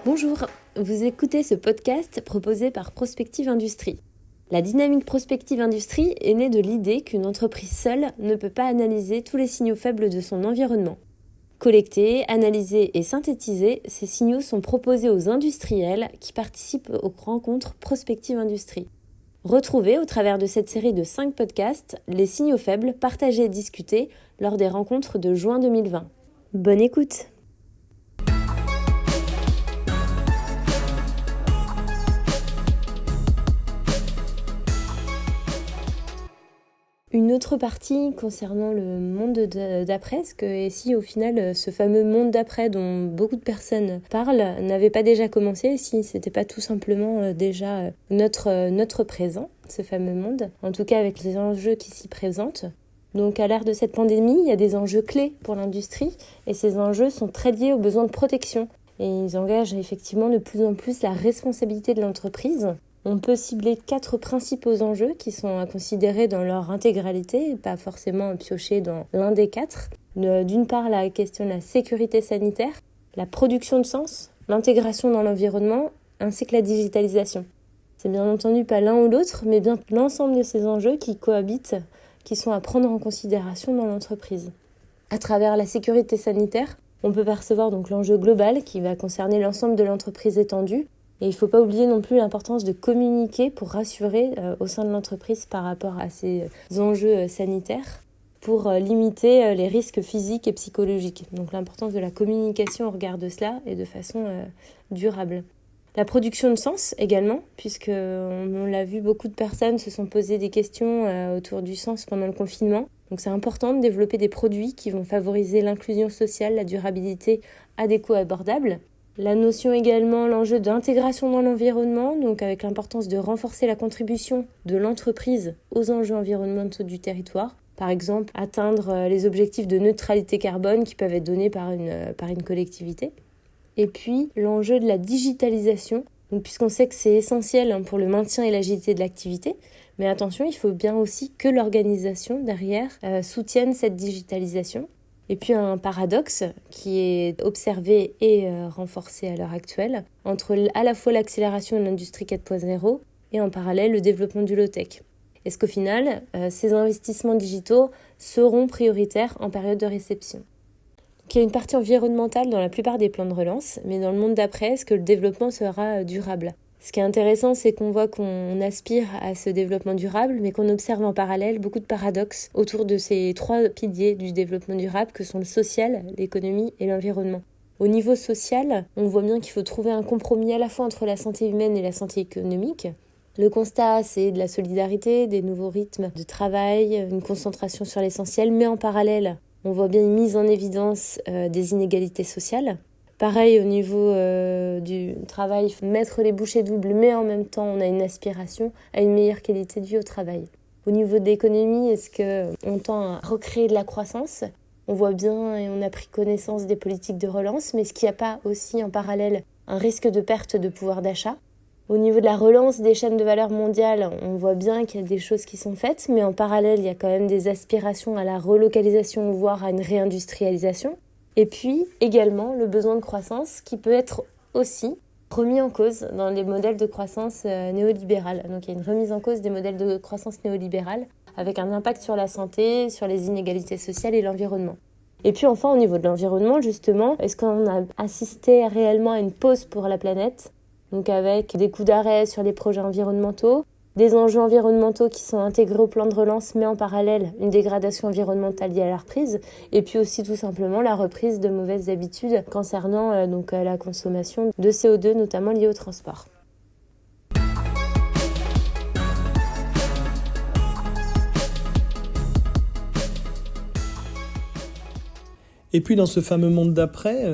Bonjour, vous écoutez ce podcast proposé par Prospective Industrie. La dynamique Prospective Industrie est née de l'idée qu'une entreprise seule ne peut pas analyser tous les signaux faibles de son environnement. Collectés, analysés et synthétisés, ces signaux sont proposés aux industriels qui participent aux rencontres Prospective Industrie. Retrouvez au travers de cette série de 5 podcasts les signaux faibles partagés et discutés lors des rencontres de juin 2020. Bonne écoute! Une autre partie concernant le monde d'après, parce que si au final ce fameux monde d'après dont beaucoup de personnes parlent n'avait pas déjà commencé, si c'était pas tout simplement déjà notre présent, ce fameux monde, en tout cas avec les enjeux qui s'y présentent. Donc à l'ère de cette pandémie, il y a des enjeux clés pour l'industrie et ces enjeux sont très liés aux besoins de protection. Et ils engagent effectivement de plus en plus la responsabilité de l'entreprise. On peut cibler 4 principaux enjeux qui sont à considérer dans leur intégralité, pas forcément piocher dans l'un des 4. D'une part, la question de la sécurité sanitaire, la production de sens, l'intégration dans l'environnement, ainsi que la digitalisation. C'est bien entendu pas l'un ou l'autre, mais bien l'ensemble de ces enjeux qui cohabitent, qui sont à prendre en considération dans l'entreprise. À travers la sécurité sanitaire, on peut percevoir donc l'enjeu global qui va concerner l'ensemble de l'entreprise étendue. Et il ne faut pas oublier non plus l'importance de communiquer pour rassurer au sein de l'entreprise par rapport à ces enjeux sanitaires, pour limiter les risques physiques et psychologiques. Donc l'importance de la communication au regard de cela et de façon durable. La production de sens également, puisque on l'a vu, beaucoup de personnes se sont posées des questions autour du sens pendant le confinement. Donc c'est important de développer des produits qui vont favoriser l'inclusion sociale, la durabilité à des coûts abordables. La notion également, l'enjeu d'intégration dans l'environnement, donc avec l'importance de renforcer la contribution de l'entreprise aux enjeux environnementaux du territoire. Par exemple, atteindre les objectifs de neutralité carbone qui peuvent être donnés par une collectivité. Et puis, l'enjeu de la digitalisation, donc, puisqu'on sait que c'est essentiel pour le maintien et l'agilité de l'activité. Mais attention, il faut bien aussi que l'organisation derrière soutienne cette digitalisation. Et puis un paradoxe qui est observé et renforcé à l'heure actuelle entre à la fois l'accélération de l'industrie 4.0 et en parallèle le développement du low-tech. Est-ce qu'au final, ces investissements digitaux seront prioritaires en période de réception ? Donc, il y a une partie environnementale dans la plupart des plans de relance, mais dans le monde d'après, est-ce que le développement sera durable ? Ce qui est intéressant, c'est qu'on voit qu'on aspire à ce développement durable, mais qu'on observe en parallèle beaucoup de paradoxes autour de ces 3 piliers du développement durable que sont le social, l'économie et l'environnement. Au niveau social, on voit bien qu'il faut trouver un compromis à la fois entre la santé humaine et la santé économique. Le constat, c'est de la solidarité, des nouveaux rythmes de travail, une concentration sur l'essentiel, mais en parallèle, on voit bien une mise en évidence des inégalités sociales. Pareil, au niveau du travail, il faut mettre les bouchées doubles, mais en même temps, on a une aspiration à une meilleure qualité de vie au travail. Au niveau de l'économie, est-ce qu'on tend à recréer de la croissance ? On voit bien et on a pris connaissance des politiques de relance, mais est-ce qu'il n'y a pas aussi en parallèle un risque de perte de pouvoir d'achat ? Au niveau de la relance des chaînes de valeur mondiales, on voit bien qu'il y a des choses qui sont faites, mais en parallèle, il y a quand même des aspirations à la relocalisation, voire à une réindustrialisation. Et puis également le besoin de croissance qui peut être aussi remis en cause dans les modèles de croissance néolibérale. Donc il y a une remise en cause des modèles de croissance néolibérale avec un impact sur la santé, sur les inégalités sociales et l'environnement. Et puis enfin au niveau de l'environnement justement, est-ce qu'on a assisté réellement à une pause pour la planète ? Donc avec des coups d'arrêt sur les projets environnementaux, des enjeux environnementaux qui sont intégrés au plan de relance, mais en parallèle, une dégradation environnementale liée à la reprise, et puis aussi tout simplement la reprise de mauvaises habitudes concernant la consommation de CO2, notamment liée au transport. Et puis dans ce fameux monde d'après,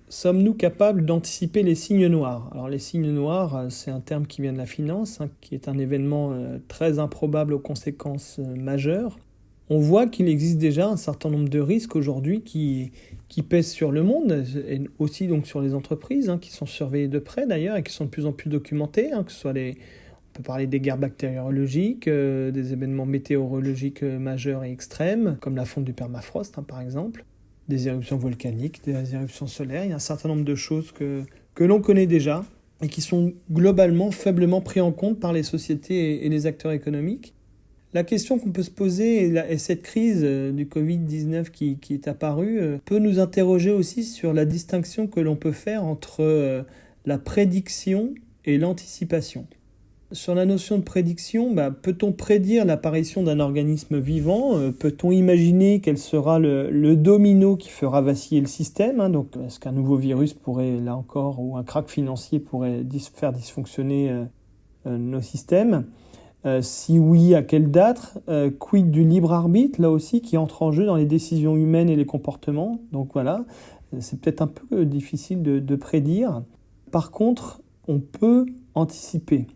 sommes-nous capables d'anticiper les signes noirs ? Alors les signes noirs, c'est un terme qui vient de la finance, qui est un événement très improbable aux conséquences majeures. On voit qu'il existe déjà un certain nombre de risques aujourd'hui qui pèsent sur le monde, et aussi donc sur les entreprises, qui sont surveillées de près d'ailleurs, et qui sont de plus en plus documentées, que ce soit on peut parler des guerres bactériologiques, des événements météorologiques majeurs et extrêmes, comme la fonte du permafrost par exemple, des éruptions volcaniques, des éruptions solaires. Il y a un certain nombre de choses que que l'on connaît déjà et qui sont globalement faiblement pris en compte par les sociétés et les acteurs économiques. La question qu'on peut se poser, et cette crise du Covid-19 qui est apparue, peut nous interroger aussi sur la distinction que l'on peut faire entre la prédiction et l'anticipation. Sur la notion de prédiction, peut-on prédire l'apparition d'un organisme vivant ? Peut-on imaginer quel sera le domino qui fera vaciller le système ? Donc, est-ce qu'un nouveau virus pourrait, là encore, ou un krach financier pourrait faire dysfonctionner nos systèmes ? Si oui, à quelle date ? Quid du libre arbitre, là aussi, qui entre en jeu dans les décisions humaines et les comportements ? Donc voilà, c'est peut-être un peu difficile de prédire. Par contre, on peut anticiper.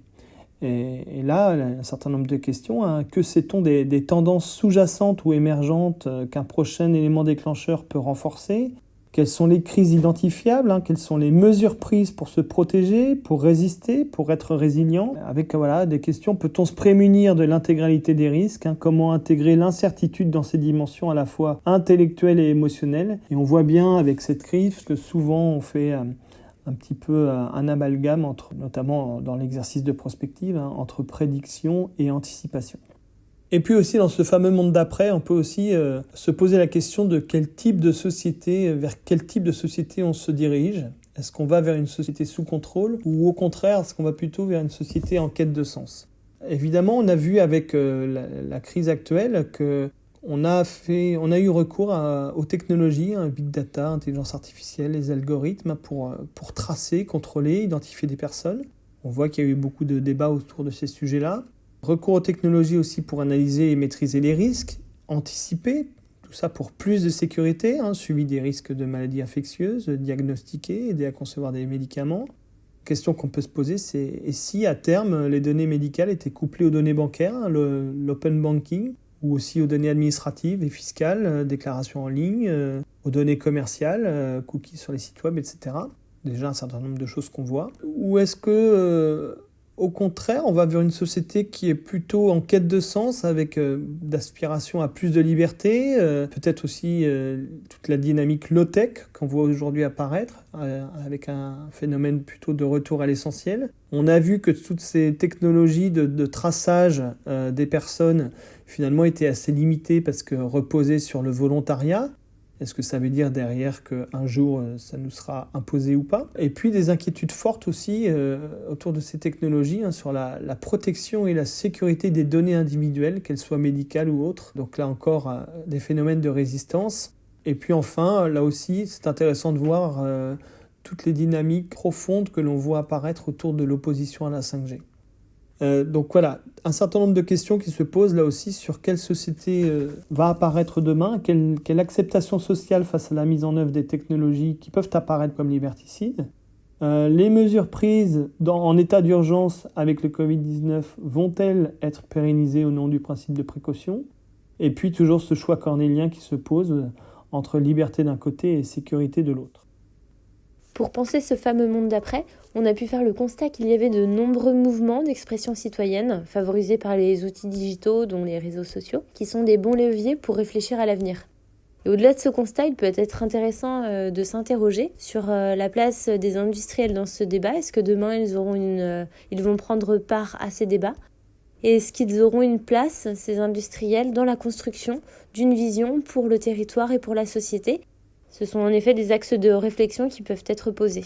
Et là, un certain nombre de questions. Que sait-on des tendances sous-jacentes ou émergentes qu'un prochain élément déclencheur peut renforcer ? Quelles sont les crises identifiables ? Quelles sont les mesures prises pour se protéger, pour résister, pour être résilient ? Avec des questions, peut-on se prémunir de l'intégralité des risques ? Comment intégrer l'incertitude dans ses dimensions à la fois intellectuelles et émotionnelles ? Et on voit bien avec cette crise que souvent on fait un petit peu un amalgame, notamment dans l'exercice de prospective, entre prédiction et anticipation. Et puis aussi, dans ce fameux monde d'après, on peut aussi se poser la question de vers quel type de société on se dirige. Est-ce qu'on va vers une société sous contrôle ou au contraire, est-ce qu'on va plutôt vers une société en quête de sens ? Évidemment, on a vu avec la crise actuelle qu'on a eu recours aux technologies, big data, intelligence artificielle, les algorithmes pour tracer, contrôler, identifier des personnes. On voit qu'il y a eu beaucoup de débats autour de ces sujets-là. Recours aux technologies aussi pour analyser et maîtriser les risques, anticiper, tout ça pour plus de sécurité, suivi des risques de maladies infectieuses, diagnostiquer, aider à concevoir des médicaments. Question qu'on peut se poser, c'est et si à terme les données médicales étaient couplées aux données bancaires, l'open banking, ou aussi aux données administratives et fiscales, déclarations en ligne, aux données commerciales, cookies sur les sites web, etc. Déjà un certain nombre de choses qu'on voit. Ou est-ce que au contraire, on va vers une société qui est plutôt en quête de sens, avec d'aspiration à plus de liberté, peut-être aussi toute la dynamique low-tech qu'on voit aujourd'hui apparaître, avec un phénomène plutôt de retour à l'essentiel. On a vu que toutes ces technologies de traçage des personnes, finalement, étaient assez limitées parce que reposaient sur le volontariat. Est-ce que ça veut dire derrière qu'un jour, ça nous sera imposé ou pas ? Et puis des inquiétudes fortes aussi autour de ces technologies sur la protection et la sécurité des données individuelles, qu'elles soient médicales ou autres. Donc là encore, des phénomènes de résistance. Et puis enfin, là aussi, c'est intéressant de voir toutes les dynamiques profondes que l'on voit apparaître autour de l'opposition à la 5G. Donc voilà, un certain nombre de questions qui se posent là aussi sur quelle société va apparaître demain, quelle acceptation sociale face à la mise en œuvre des technologies qui peuvent apparaître comme liberticides. Les mesures prises en état d'urgence avec le Covid-19 vont-elles être pérennisées au nom du principe de précaution ? Et puis toujours ce choix cornélien qui se pose entre liberté d'un côté et sécurité de l'autre. Pour penser ce fameux monde d'après, on a pu faire le constat qu'il y avait de nombreux mouvements d'expression citoyenne, favorisés par les outils digitaux, dont les réseaux sociaux, qui sont des bons leviers pour réfléchir à l'avenir. Et au-delà de ce constat, il peut être intéressant de s'interroger sur la place des industriels dans ce débat. Est-ce que demain, ils vont prendre part à ces débats ? Et est-ce qu'ils auront une place, ces industriels, dans la construction d'une vision pour le territoire et pour la société ? Ce sont en effet des axes de réflexion qui peuvent être posés.